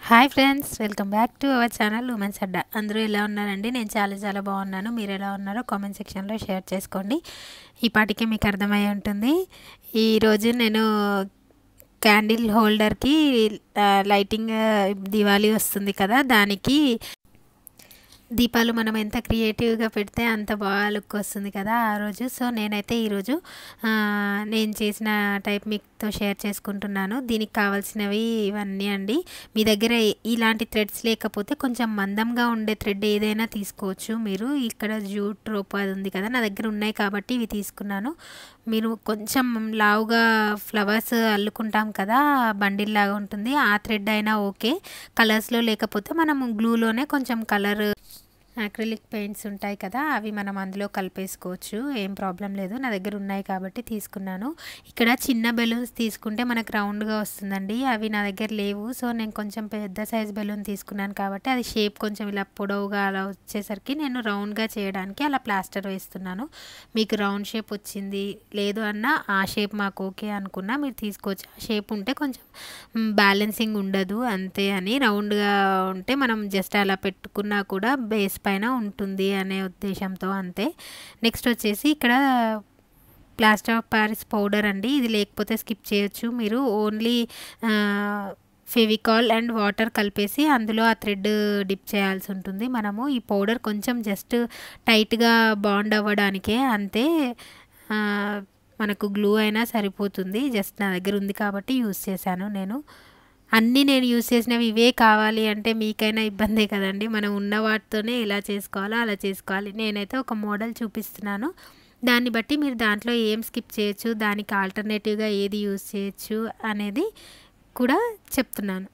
Hi friends, welcome back to our channel women's Adda. అందరూ ఎలా ఉన్నారండి? నేను చాలా బాగున్నాను. మీరు ఎలా ఉన్నారో కామెంట్ సెక్షన్లో షేర్ చేసుకోండి. ఈ పాటికే మీకు అర్థమై ఉంటుంది. ఈరోజు నేను క్యాండిల్ హోల్డర్కి లైటింగ్ దివాళీ వస్తుంది కదా, దానికి దీపాలు మనం ఎంత క్రియేటివ్గా పెడితే అంత బాగా లుక్ వస్తుంది కదా ఆ రోజు. సో నేనైతే ఈరోజు నేను చేసిన టైప్ మీతో షేర్ చేసుకుంటున్నాను. దీనికి కావాల్సినవి ఇవన్నీ అండి. మీ దగ్గర ఇలాంటి థ్రెడ్స్ లేకపోతే కొంచెం మందంగా ఉండే థ్రెడ్ ఏదైనా తీసుకోవచ్చు మీరు. ఇక్కడ జూట్ రోప్ అది ఉంది కదా, నా దగ్గర ఉన్నాయి కాబట్టి ఇవి తీసుకున్నాను. మీరు కొంచెం లావుగా ఫ్లవర్స్ అల్లుకుంటాం కదా, బండిల్ లాగా ఉంటుంది, ఆ థ్రెడ్ అయినా ఓకే. కలర్స్లో లేకపోతే మనం గ్లూలోనే కొంచెం కలర్ అక్రిలిక్ పెయింట్స్ ఉంటాయి కదా, అవి మనం అందులో కలిపేసుకోవచ్చు, ఏం ప్రాబ్లం లేదు. నా దగ్గర ఉన్నాయి కాబట్టి తీసుకున్నాను. ఇక్కడ చిన్న బెలూన్స్ తీసుకుంటే మనకు రౌండ్గా వస్తుందండి, అవి నా దగ్గర లేవు. సో నేను కొంచెం పెద్ద సైజ్ బెలూన్ తీసుకున్నాను కాబట్టి అది షేప్ కొంచెం ఇలా పొడవుగా అలా వచ్చేసరికి నేను రౌండ్గా చేయడానికి అలా ప్లాస్టర్ వేస్తున్నాను. మీకు రౌండ్ షేప్ వచ్చింది లేదు అన్న ఆ షేప్ మాకు ఓకే అనుకున్నా మీరు తీసుకోవచ్చు. ఆ షేప్ ఉంటే కొంచెం బ్యాలెన్సింగ్ ఉండదు అంతే అని, రౌండ్గా ఉంటే మనం జస్ట్ అలా పెట్టుకున్నా కూడా బేస్ పైన ఉంటుంది అనే ఉద్దేశంతో అంతే. నెక్స్ట్ వచ్చేసి ఇక్కడ ప్లాస్టర్ ఆఫ్ ప్యారిస్ పౌడర్ అండి, ఇది లేకపోతే స్కిప్ చేయొచ్చు మీరు. ఓన్లీ ఫెవికాల్ అండ్ వాటర్ కలిపేసి అందులో ఆ థ్రెడ్ డిప్ చేయాల్సి ఉంటుంది మనము. ఈ పౌడర్ కొంచెం జస్ట్ టైట్గా బాండ్ అవ్వడానికే అంతే, మనకు గ్లూ అయినా సరిపోతుంది. జస్ట్ నా దగ్గర ఉంది కాబట్టి యూస్ చేశాను నేను. అన్నీ నేను యూస్ చేసినవి ఇవే కావాలి అంటే మీకైనా ఇబ్బందే కదండి. మనం ఉన్న వాటితోనే ఎలా చేసుకోవాలో అలా చేసుకోవాలి. నేనైతే ఒక మోడల్ చూపిస్తున్నాను, దాన్ని బట్టి మీరు దాంట్లో ఏం స్కిప్ చేయొచ్చు, దానికి ఆల్టర్నేటివ్గా ఏది యూస్ చేయొచ్చు అనేది కూడా చెప్తున్నాను.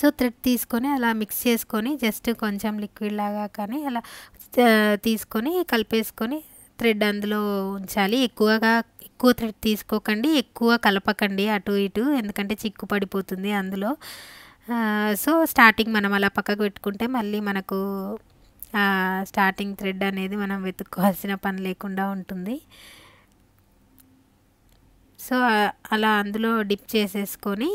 సో థ్రెడ్ తీసుకొని అలా మిక్స్ చేసుకొని జస్ట్ కొంచెం లిక్విడ్ లాగా కానీ అలా తీసుకొని కలిపేసుకొని థ్రెడ్ అందులో ఉంచాలి. ఎక్కువ థ్రెడ్ తీసుకోకండి, ఎక్కువ కలపకండి అటు ఇటు, ఎందుకంటే చిక్కు పడిపోతుంది అందులో. సో స్టార్టింగ్ మనం అలా పక్కకు పెట్టుకుంటే మళ్ళీ మనకు స్టార్టింగ్ థ్రెడ్ అనేది మనం వెతుక్కోవాల్సిన పని లేకుండా ఉంటుంది. సో అలా అందులో డిప్ చేసేసుకొని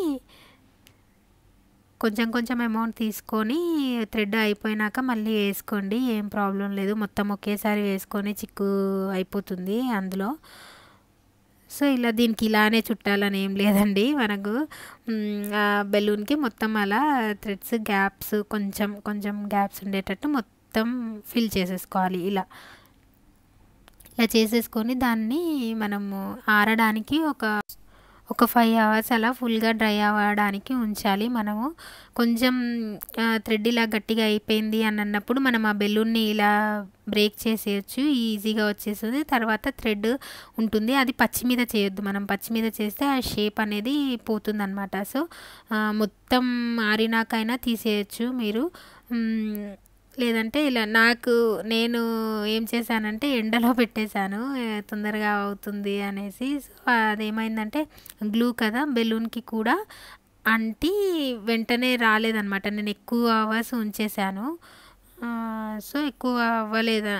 కొంచెం అమౌంట్ తీసుకొని థ్రెడ్ అయిపోయినాక మళ్ళీ వేసుకోండి, ఏం ప్రాబ్లం లేదు. మొత్తం ఒకేసారి వేసుకొని చిక్కు అయిపోతుంది అందులో. సో ఇలా దీనికి ఇలానే చుట్టాలని ఏం లేదండి, మనకు బెలూన్కి మొత్తం అలా థ్రెడ్స్ గ్యాప్స్ కొంచెం గ్యాప్స్ ఉండేటట్టు మొత్తం ఫిల్ చేసేసుకోవాలి. ఇలా చేసేసుకొని దాన్ని మనము ఆరడానికి ఒక 5 అవర్స్ అలా ఫుల్గా డ్రై అవ్వడానికి ఉంచాలి మనము. కొంచెం థ్రెడ్ ఇలా గట్టిగా అయిపోయింది అని అన్నప్పుడు మనం ఆ బెలూన్ని ఇలా బ్రేక్ చేసేయచ్చు, ఈజీగా వచ్చేస్తుంది. తర్వాత థ్రెడ్ ఉంటుంది, అది పచ్చి మీద చేయొద్దు. మనం పచ్చి మీద చేస్తే ఆ షేప్ అనేది పోతుంది అనమాట. సో మొత్తం ఆరినాకైనా తీసేయచ్చు మీరు, లేదంటే ఇలా. నేను ఏం చేశానంటే ఎండలో పెట్టేశాను, తొందరగా అవుతుంది అనేసి. సో అదేమైందంటే గ్లూ కదా బెలూన్కి కూడా అంటి వెంటనే రాలేదనమాట. నేను ఎక్కువ అవర్స్ ఉంచేసాను, సో ఎక్కువ అవ్వలేదు,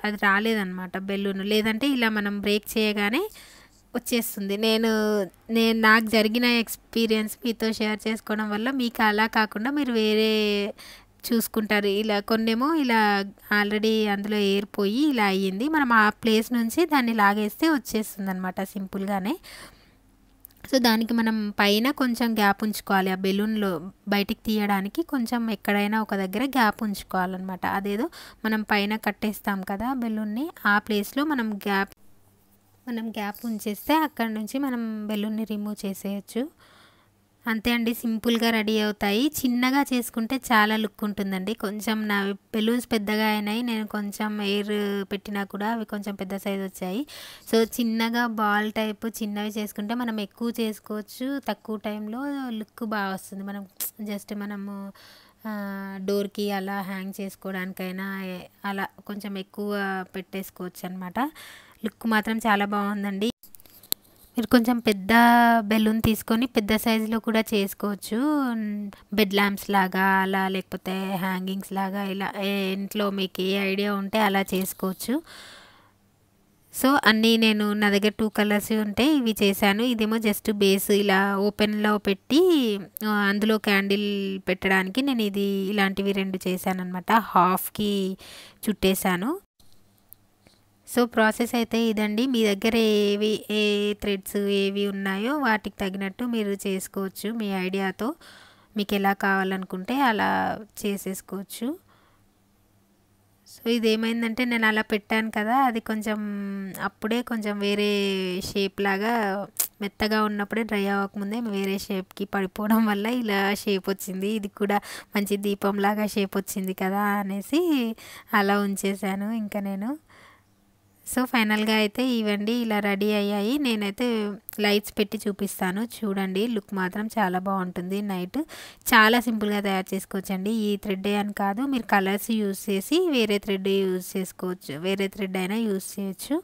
అది రాలేదన్నమాట బెలూన్. లేదంటే ఇలా మనం బ్రేక్ చేయగానే వచ్చేస్తుంది. నాకు జరిగిన ఎక్స్పీరియన్స్ మీతో షేర్ చేసుకోవడం వల్ల మీకు అలా కాకుండా మీరు వేరే చూసుకుంటారు. ఇలా కొన్నేమో ఇలా ఆల్రెడీ అందులో ఏరిపోయి ఇలా అయ్యింది, మనం ఆ ప్లేస్ నుంచి దాన్ని లాగేస్తే వచ్చేస్తుంది అనమాట సింపుల్గానే. సో దానికి మనం పైన కొంచెం గ్యాప్ ఉంచుకోవాలి, ఆ బెలూన్లో బయటికి తీయడానికి కొంచెం ఎక్కడైనా ఒక దగ్గర గ్యాప్ ఉంచుకోవాలన్నమాట. అదేదో మనం పైన కట్టేస్తాం కదా బెలూన్ని, ఆ ప్లేస్లో మనం గ్యాప్ ఉంచేస్తే అక్కడ నుంచి మనం బెలూన్ని రిమూవ్ చేసేయచ్చు. అంతే అండి, సింపుల్గా రెడీ అవుతాయి. చిన్నగా చేసుకుంటే చాలా లుక్ ఉంటుందండి. కొంచెం నా బెలూన్స్ పెద్దగా అయినాయి, నేను కొంచెం ఎయిర్ పెట్టినా కూడా అవి కొంచెం పెద్ద సైజ్ వచ్చాయి. సో చిన్నగా బాల్ టైప్ చిన్నవి చేసుకుంటే మనం ఎక్కువ చేసుకోవచ్చు, తక్కువ టైంలో లుక్ బాగా వస్తుంది. మనము డోర్కి అలా హ్యాంగ్ చేసుకోవడానికైనా అలా కొంచెం ఎక్కువ పెట్టేసుకోవచ్చు అనమాట. లుక్ మాత్రం చాలా బాగుందండి. మీరు కొంచెం పెద్ద బెలూన్ తీసుకొని పెద్ద సైజులో కూడా చేసుకోవచ్చు, బెడ్ ల్యాంప్స్ లాగా అలా, లేకపోతే హ్యాంగింగ్స్ లాగా ఇలా ఇంట్లో మీకు ఏ ఐడియా ఉంటే అలా చేసుకోవచ్చు. సో అన్నీ నేను నా దగ్గర 2 కలర్స్ ఉంటే ఇవి చేశాను. ఇదేమో జస్ట్ బేస్ ఇలా ఓపెన్‌లో పెట్టి అందులో క్యాండిల్ పెట్టడానికి నేను ఇలాంటివి 2 చేశాననమాట. హాఫ్‌కి చుట్టేసాను. సో ప్రాసెస్ అయితే ఇదండి. మీ దగ్గర ఏ థ్రెడ్స్ ఏవి ఉన్నాయో వాటికి తగినట్టు మీరు చేసుకోవచ్చు. మీ ఐడియాతో మీకు ఎలా కావాలనుకుంటే అలా చేసేసుకోవచ్చు. సో ఇదేమైందంటే నేను అలా పెట్టాను కదా, అది అప్పుడే కొంచెం వేరే షేప్ లాగా మెత్తగా ఉన్నప్పుడే డ్రై అవ్వకముందే వేరే షేప్కి పడిపోవడం వల్ల ఇలా షేప్ వచ్చింది. ఇది కూడా మంచి దీపంలాగా షేప్ వచ్చింది కదా అనేసి అలా ఉంచేసాను ఇంకా నేను. సో ఫైనల్గా అయితే ఇవండి ఇలా రెడీ అయ్యాయి. నేనైతే లైట్స్ పెట్టి చూపిస్తాను చూడండి. లుక్ మాత్రం చాలా బాగుంటుంది. నైట్ చాలా సింపుల్గా తయారు చేసుకోవచ్చండి. ఈ థ్రెడ్ అని కాదు, మీరు కలర్స్ యూజ్ చేసి వేరే థ్రెడ్ యూజ్ చేసుకోవచ్చు. వేరే థ్రెడ్ అయినా యూజ్ చేయొచ్చు.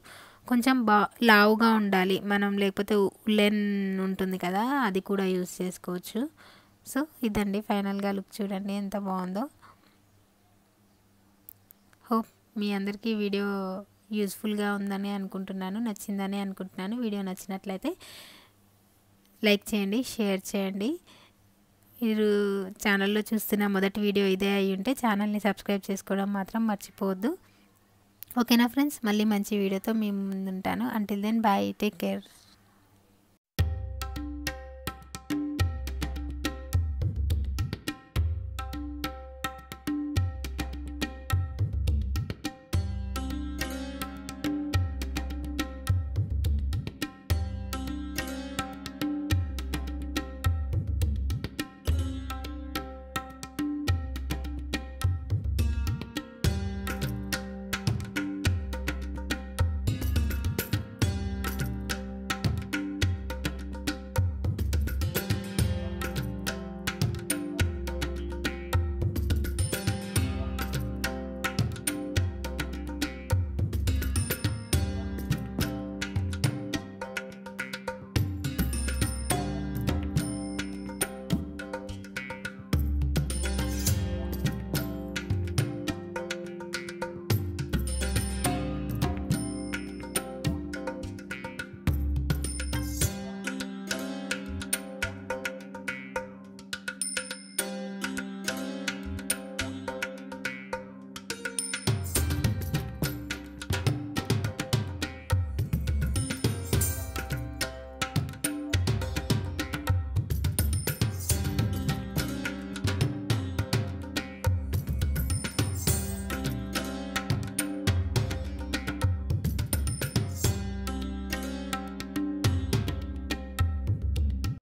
కొంచెం లావుగా ఉండాలి మనం, లేకపోతే ఉలెన్ ఉంటుంది కదా అది కూడా యూజ్ చేసుకోవచ్చు. సో ఇదండి ఫైనల్గా లుక్ చూడండి ఎంత బాగుందో. హోప్ మీ అందరికీ వీడియో యూస్ఫుల్గా ఉందని అనుకుంటున్నాను, నచ్చిందని అనుకుంటున్నాను. వీడియో నచ్చినట్లయితే లైక్ చేయండి, షేర్ చేయండి. మీరు ఛానల్లో చూస్తున్న మొదటి వీడియో ఇదే అయి ఉంటే ఛానల్ని సబ్స్క్రైబ్ చేసుకోవడం మాత్రం మర్చిపోవద్దు. ఓకేనా ఫ్రెండ్స్, మళ్ళీ మంచి వీడియోతో మీ ముందుంటాను. Until then bye, take care.